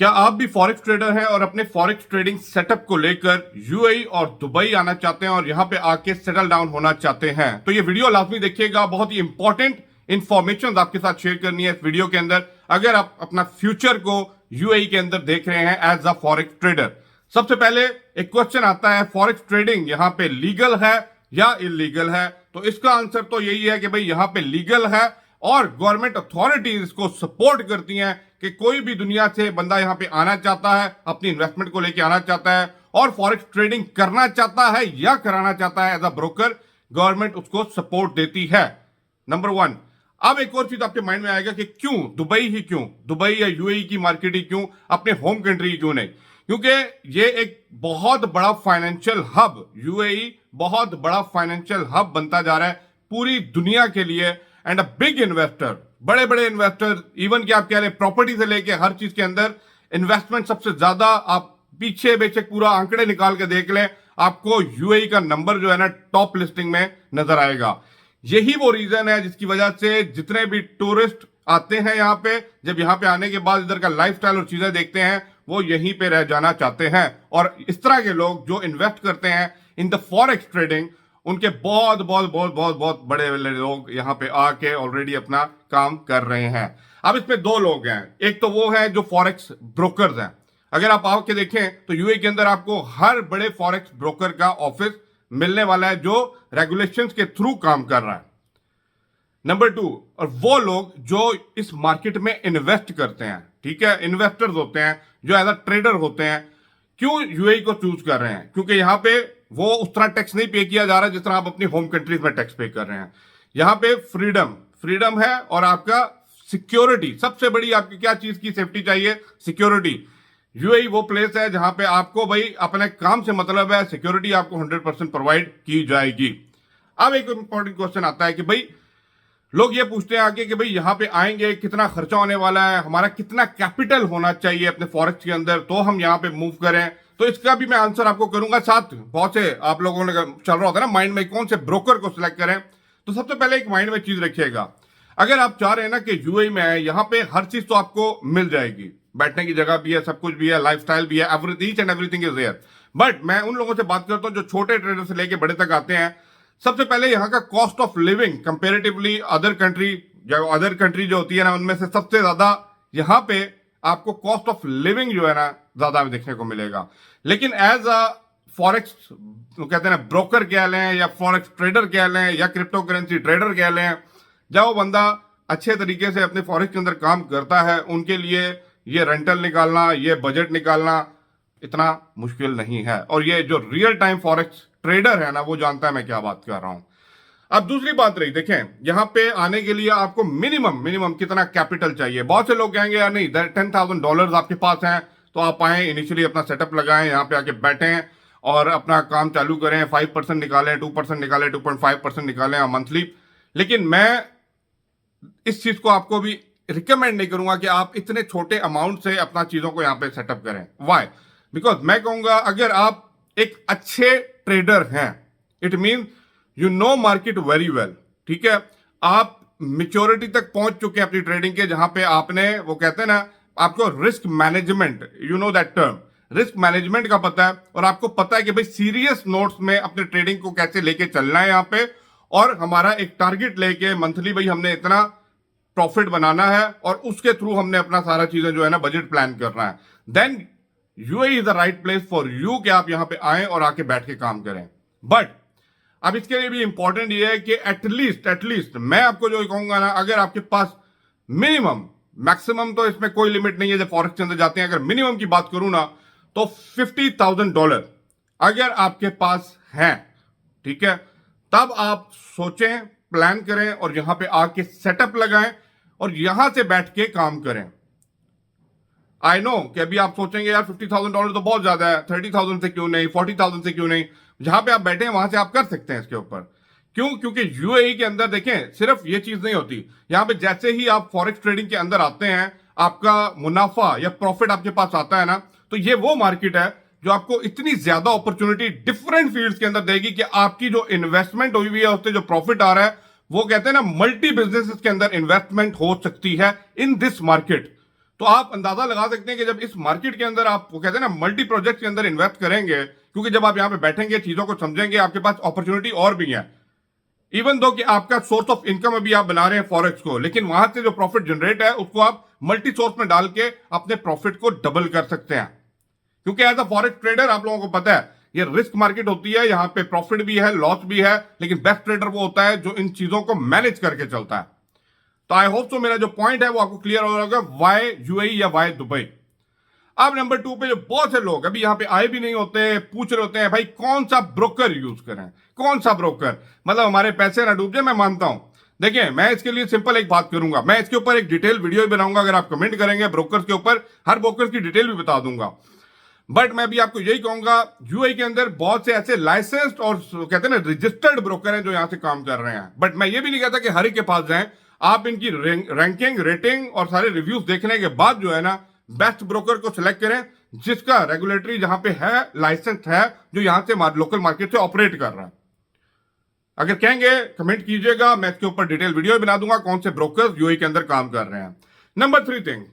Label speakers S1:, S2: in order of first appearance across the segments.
S1: क्या आप भी फॉरेक्स ट्रेडर हैं और अपने फॉरेक्स ट्रेडिंग सेटअप को लेकर यूएई और दुबई आना चाहते हैं और यहां पे आके सेटल डाउन होना चाहते हैं? तो ये वीडियो लाजमी देखिएगा, बहुत ही इंपॉर्टेंट इंफॉर्मेशन आपके साथ शेयर करनी है इस वीडियो के अंदर अगर आप अपना फ्यूचर को यूएई के अंदर देख रहे हैं एज अ फॉरेक्स ट्रेडर। सबसे पहले एक क्वेश्चन आता है, फॉरेक्स ट्रेडिंग यहां पे लीगल है या इलीगल है? तो इसका आंसर तो यही है कि भाई यहां पे लीगल है और गवर्नमेंट अथॉरिटीज इसको सपोर्ट करती हैं कि कोई भी दुनिया से बंदा यहां पे आना चाहता है, अपनी इन्वेस्टमेंट को लेके आना चाहता है और फॉरेक्स ट्रेडिंग करना चाहता है या कराना चाहता है एज अ ब्रोकर, गवर्नमेंट उसको सपोर्ट देती है। Number one. अब एक और चीज आपके माइंड में आएगा कि क्यों दुबई ही क्यों, दुबई या यूएई की मार्केट ही क्यों, अपने होम कंट्री क्यों नहीं? क्योंकि ये एक बहुत बड़ा फाइनेंशियल हब, यूएई बहुत बड़ा फाइनेंशियल हब बनता जा रहा है पूरी दुनिया के लिए एंड अ बिग इन्वेस्टर, बड़े बड़े इन्वेस्टर, इवन कि आप कह रहे प्रॉपर्टी से लेके हर चीज के अंदर इन्वेस्टमेंट सबसे ज्यादा। आप पीछे बेशक पूरा आंकड़े निकाल के देख लें, आपको यूएई का नंबर जो है ना टॉप लिस्टिंग में नजर आएगा। यही वो रीजन है जिसकी वजह से जितने भी टूरिस्ट आते हैं यहाँ पे, जब यहाँ पे आने के बाद इधर का लाइफस्टाइल और चीजें देखते हैं, वो यहीं पे रह जाना चाहते हैं। और इस तरह के लोग जो इन्वेस्ट करते हैं इन द फॉरेक्स ट्रेडिंग, उनके बहुत बहुत बहुत बहुत बहुत बड़े बड़े लोग यहाँ पे आके ऑलरेडी अपना काम कर रहे हैं। अब इसमें दो लोग हैं, एक तो वो है जो फॉरेक्स ब्रोकर्स हैं। अगर आप आके देखें तो यूए के अंदर आपको हर बड़े फॉरेक्स ब्रोकर का ऑफिस मिलने वाला है जो रेगुलेशंस के थ्रू काम कर रहा है। नंबर टू, और वो लोग जो इस मार्केट में इन्वेस्ट करते हैं, ठीक है, इन्वेस्टर्स होते हैं जो एज अ ट्रेडर होते हैं। क्यों यूएई को चूज कर रहे हैं? क्योंकि यहां पे वो उस तरह टैक्स नहीं पे किया जा रहा जिस तरह आप अपनी होम कंट्रीज में टैक्स पे कर रहे हैं। यहां पे फ्रीडम है और आपका सिक्योरिटी, सबसे बड़ी आपकी क्या चीज की सेफ्टी चाहिए? सिक्योरिटी। यूएई वो प्लेस है जहां पे आपको भाई अपने काम से मतलब है, सिक्योरिटी आपको 100% प्रोवाइड की जाएगी। अब एक इंपॉर्टेंट क्वेश्चन आता है कि भाई लोग ये पूछते हैं आगे कि भाई यहाँ पे आएंगे कितना खर्चा होने वाला है, हमारा कितना कैपिटल होना चाहिए अपने फॉरेक्स के अंदर तो हम यहाँ पे मूव करें। तो इसका भी मैं आंसर आपको करूंगा। साथ बहुत से आप लोगों ने चल रहा होता है ना माइंड में, कौन से ब्रोकर को सिलेक्ट करें। तो सबसे पहले एक माइंड में चीज रखिएगा, अगर आप चाह रहे हैं ना कि यूएई में है, यहाँ पे हर चीज तो आपको मिल जाएगी, बैठने की जगह भी है, सब कुछ भी है, लाइफस्टाइल भी है, each and everything is there. But मैं उन लोगों से बात करता हूं जो छोटे ट्रेडर से लेके बड़े तक आते हैं। सबसे पहले यहाँ का cost of living comparatively other country जो होती है ना, उनमें से सबसे ज्यादा यहाँ पे आपको कॉस्ट ऑफ लिविंग जो है ना ज्यादा देखने को मिलेगा। लेकिन एज अ फॉरेक्स कहते हैं ना ब्रोकर कह लें या फॉरेक्स ट्रेडर कह लें या क्रिप्टो करेंसी ट्रेडर कह लें, जब वो बंदा अच्छे तरीके से अपने फॉरेक्स के अंदर काम करता है, उनके लिए ये रेंटल निकालना, ये बजट निकालना इतना मुश्किल नहीं है। और ये जो रियल टाइम फॉरेक्स ट्रेडर है ना, वो जानता है मैं क्या बात कर रहा हूं। अब दूसरी बात रही, देखें यहां पे आने के लिए आपको मिनिमम कितना कैपिटल चाहिए। बहुत से लोग कहेंगे यार नहीं, $10,000 आपके पास हैं तो आप आए, इनिशियली अपना सेटअप लगाएं, यहाँ पे आके बैठें और अपना काम चालू करें, 5% निकालें, 2% निकालें, 2.5% निकालें मंथली। लेकिन मैं इस चीज को आपको भी रिकमेंड नहीं करूंगा कि आप इतने छोटे अमाउंट से अपना चीजों को यहाँ पे सेटअप करें। वाई? बिकॉज मैं कहूंगा अगर आप एक अच्छे ट्रेडर हैं, it mean you know market very well, ठीक है, आप मेच्योरिटी तक पहुंच चुके हैं अपनी ट्रेडिंग के, जहां पे आपने वो कहते हैं ना आपको risk management, you know that term, risk management का पता है और आपको पता है कि भाई सीरियस नोट्स में अपने ट्रेडिंग को कैसे लेके चलना है यहाँ पे, और हमारा एक टारगेट लेके मंथली भाई हमने इतना प्रॉफिट बनाना है और उसके थ्रू हमने अपना सारा चीजें जो है ना बजट प्लान करना है, then UAE is the right place for you कि आप यहां पे आए और आके बैठ के काम करें। बट अब इसके लिए भी इंपॉर्टेंट ये है कि एटलीस्ट मैं आपको जो कहूंगा ना, अगर आपके पास मैक्सिमम तो इसमें कोई लिमिट नहीं है जब फॉरेक्स के अंदर जाते हैं, अगर मिनिमम की बात करूं ना तो $50,000 अगर आपके पास है, ठीक है, तब आप सोचें, प्लान करें और यहां पे आके सेटअप लगाएं और यहां से बैठ के काम करें। आई नो कि अभी आप सोचेंगे यार $50,000 तो बहुत ज्यादा है, 30,000 से क्यों नहीं, 40,000 से क्यों नहीं? जहां पे आप बैठे हैं वहां से आप कर सकते हैं इसके ऊपर। क्यों? क्योंकि यूएई के अंदर देखें सिर्फ ये चीज नहीं होती, यहां पे जैसे ही आप फॉरेक्स ट्रेडिंग के अंदर आते हैं, आपका मुनाफा या प्रॉफिट आपके पास आता है ना, तो ये वो मार्केट है जो आपको इतनी ज्यादा अपॉर्चुनिटी डिफरेंट फील्ड्स के अंदर देगी कि आपकी जो इन्वेस्टमेंट हुई हुई है उससे जो प्रॉफिट आ रहा है, वो कहते हैं ना मल्टी बिजनेसेस के अंदर इन्वेस्टमेंट हो सकती है इन दिस मार्केट। तो आप अंदाजा लगा सकते हैं कि जब इस मार्केट के अंदर आप वो कहते हैं ना मल्टी प्रोजेक्ट के अंदर इन्वेस्ट करेंगे, क्योंकि जब आप यहां पे बैठेंगे चीजों को समझेंगे, आपके पास अपॉर्चुनिटी और भी है। इवन दो कि आपका सोर्स ऑफ इनकम अभी आप बना रहे हैं फॉरेक्स को, लेकिन वहां से जो प्रॉफिट जनरेट है उसको आप मल्टी सोर्स में डाल के अपने प्रॉफिट को डबल कर सकते हैं। क्योंकि एज अ फॉरेक्स ट्रेडर आप लोगों को पता है ये रिस्क मार्केट होती है, यहां पे प्रॉफिट भी है, लॉस भी है, लेकिन बेस्ट ट्रेडर वो होता है जो इन चीजों को मैनेज करके चलता है। तो आई होप तो मेरा जो पॉइंट है वो आपको क्लियर हो होगा, वाई यूएई या वाई दुबई। अब नंबर 2 पे जो बहुत से लोग अभी यहां पे आए भी नहीं होते, पूछ रहे होते हैं भाई कौन सा ब्रोकर यूज करें, कौन सा ब्रोकर, मतलब हमारे पैसे ना डूब जाए। मैं मानता हूं, देखिए मैं इसके लिए सिंपल एक बात करूंगा, मैं इसके ऊपर एक डिटेल वीडियो भी बनाऊंगा, अगर आप कमेंट करेंगे ब्रोकर के ऊपर हर ब्रोकर की डिटेल भी बता दूंगा। बट मैं भी आपको यही कहूंगा, यूएई के अंदर बहुत से ऐसे लाइसेंस्ड और कहते हैं ना रजिस्टर्ड ब्रोकर हैं जो यहां से काम कर रहे हैं। बट मैं ये भी नहीं कहता कि हर एक के पास जाएं, आप इनकी रैंकिंग, रेटिंग और सारे रिव्यूज देखने के बाद जो है ना बेस्ट ब्रोकर को सिलेक्ट करें जिसका रेगुलेटरी जहां पे है, लाइसेंस है, जो यहां से लोकल मार्केट से ऑपरेट कर रहा है। अगर कहेंगे कमेंट कीजिएगा, मैं इसके ऊपर डिटेल वीडियो बना दूंगा कौन से ब्रोकर यूएई के अंदर काम कर रहे हैं। नंबर 3 थिंग,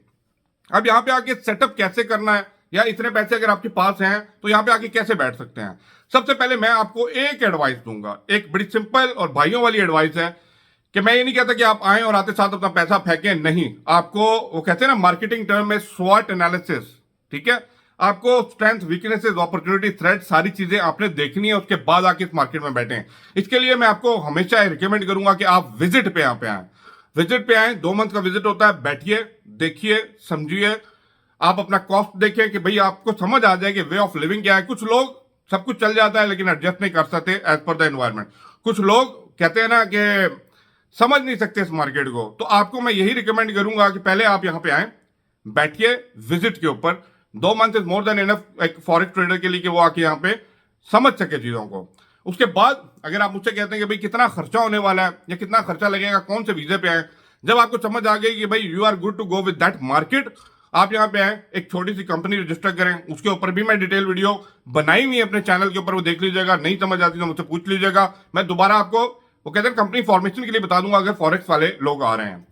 S1: अब यहां पे आके सेटअप कैसे करना है, या इतने पैसे अगर आपके पास हैं तो यहां पे आके कैसे बैठ सकते हैं। सबसे पहले मैं आपको एक एडवाइस दूंगा, एक बड़ी सिंपल और भाइयों वाली एडवाइस है कि मैं ये नहीं कहता कि आप आए और आते साथ अपना पैसा फेंकें, नहीं। आपको वो कहते हैं ना मार्केटिंग टर्म में स्वॉट एनालिसिस, ठीक है, आपको स्ट्रेंथ, वीकनेसेस, अपॉर्चुनिटी, थ्रेट सारी चीजें आपने देखनी है, उसके बाद आके इस मार्केट में बैठे। इसके लिए मैं आपको हमेशा रिकमेंड करूंगा कि आप विजिट पे यहां पे आए, विजिट पे आए, 2 मंथ का विजिट होता है, बैठिए, देखिए, समझिए, आप अपना कॉस्ट देखें कि भाई आपको समझ आ जाए कि वे ऑफ लिविंग क्या है। कुछ लोग सब कुछ चल जाता है लेकिन एडजस्ट नहीं कर सकते एज पर द एनवायरमेंट। कुछ लोग कहते हैं ना कि समझ नहीं सकते इस मार्केट को। तो आपको मैं यही रिकमेंड करूंगा कि पहले आप यहां पे आए, बैठिए विजिट के ऊपर। 2 month is more than enough एक फॉरेक्स ट्रेडर के लिए कि वो आके यहां पे समझ सके चीजों को। उसके बाद अगर आप मुझसे कहते हैं कि भाई कितना खर्चा होने वाला है या कितना खर्चा लगेगा, कौन से वीजे पे आए, जब आपको समझ आ गई कि भाई you are good to go with that market, आप यहां पे आए, एक छोटी सी कंपनी रजिस्टर करें। उसके ऊपर भी मैं डिटेल वीडियो बनाई हुई है अपने चैनल के ऊपर, वो देख लीजिएगा। नहीं समझ आती तो मुझसे पूछ लीजिएगा, मैं दोबारा आपको वो कहते हैं कंपनी फॉर्मेशन के लिए बता दूंगा अगर फॉरेक्स वाले लोग आ रहे हैं।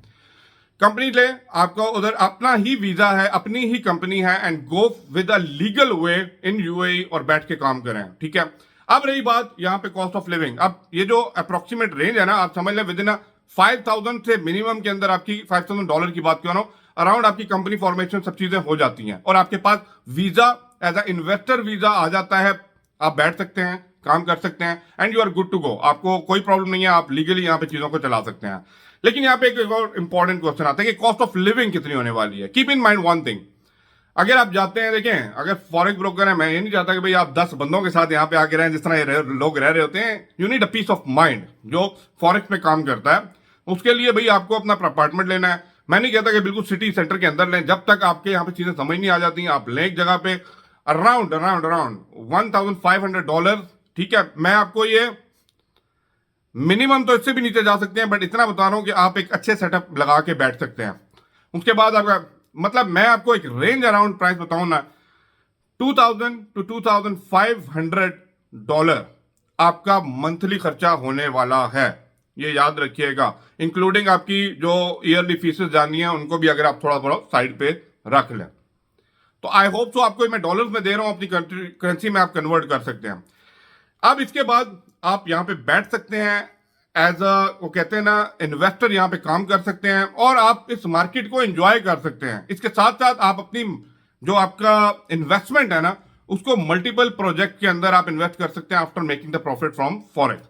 S1: कंपनी ले, आपका उधर अपना ही वीजा है, अपनी ही कंपनी है, and go with a legal way in UAE और बैठ के काम करें, ठीक है। अब रही बात यहाँ पे कॉस्ट ऑफ लिविंग, अब ये जो अप्रोक्सीमेट रेंज है ना, आप समझ लें विद इन 5,000 से मिनिमम के अंदर आपकी $5,000 की बात कर रहा हूं, अराउंड आपकी कंपनी फॉर्मेशन सब चीजें हो जाती हैं और आपके पास visa as a investor visa आ जाता है। आप बैठ सकते हैं, काम कर सकते हैं, and you are good to go. आपको कोई प्रॉब्लम नहीं है, आप लीगली यहाँ पे चीजों को चला सकते हैं। लेकिन यहाँ पे एक और इंपॉर्टेंट क्वेश्चन आता है कि कॉस्ट ऑफ लिविंग कितनी होने वाली है। Keep in mind one thing, अगर आप जाते हैं, देखें अगर फॉरेक्स ब्रोकर है, मैं ये नहीं चाहता कि भाई आप 10 बंदों के साथ यहाँ पे आके रहें जिस तरह ये लोग रह रहे होते हैं। You need a peace of mind. जो फॉरेक्स में काम करता है उसके लिए भाई आपको अपना अपार्टमेंट लेना है। मैं नहीं कहता कि बिल्कुल सिटी सेंटर के अंदर लें, जब तक आपके यहाँ पे चीजें समझ नहीं आ जाती, आप लें एक जगह पे अराउंड $1,500, ठीक है। मैं आपको ये मिनिमम तो इससे भी नीचे जा सकते हैं, बट इतना बता रहा हूं कि आप एक अच्छे सेटअप लगा के बैठ सकते हैं। उसके बाद आपका मतलब मैं आपको एक रेंज अराउंड प्राइस बताऊं ना, $2,000 to $2,500 आपका मंथली खर्चा होने वाला है, ये याद रखिएगा। इंक्लूडिंग आपकी जो ईयरली फीसेस जानी है उनको भी अगर आप थोड़ा थोड़ा साइड पे रख लें। तो आई होप सो आपको मैं डॉलर्स में दे रहा हूं, अपनी करेंसी में आप कन्वर्ट कर सकते हैं। अब इसके बाद आप यहां पे बैठ सकते हैं एज अ वो कहते हैं ना इन्वेस्टर, यहां पे काम कर सकते हैं और आप इस मार्केट को एंजॉय कर सकते हैं। इसके साथ साथ आप अपनी जो आपका इन्वेस्टमेंट है ना उसको मल्टीपल प्रोजेक्ट के अंदर आप इन्वेस्ट कर सकते हैं after making the profit from forex.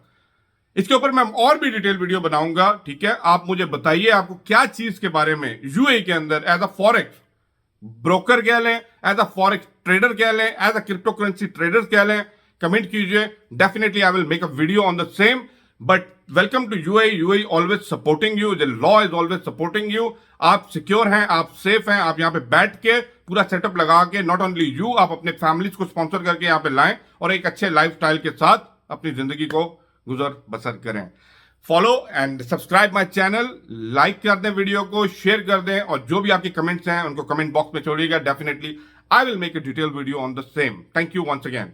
S1: इसके ऊपर मैं और भी डिटेल वीडियो बनाऊंगा, ठीक है। आप मुझे बताइए आपको क्या चीज के बारे में यूएई के अंदर एज अ फॉरेक्स ब्रोकर कह लें, एज अ फॉरेक्स ट्रेडर कह लें, as a crypto currency trader कह लें, कमेंट कीजिए। Definitely I will make a video on the same. But welcome to UAE. UAE always supporting you, the law is always supporting you. आप secure हैं, आप safe हैं, आप यहाँ पे बैठ के पूरा सेटअप लगा के नॉट ओनली यू, आप अपने फैमिलीज को स्पॉन्सर करके यहाँ पे लाएं और एक अच्छे लाइफस्टाइल के साथ अपनी जिंदगी को गुजर बसर करें। Follow and subscribe my channel, like कर दें वीडियो को, शेयर कर दें, और जो भी आपके कमेंट्स हैं उनको कमेंट बॉक्स में छोड़िएगा। Definitely I will make a detail video on the same. Thank you once again.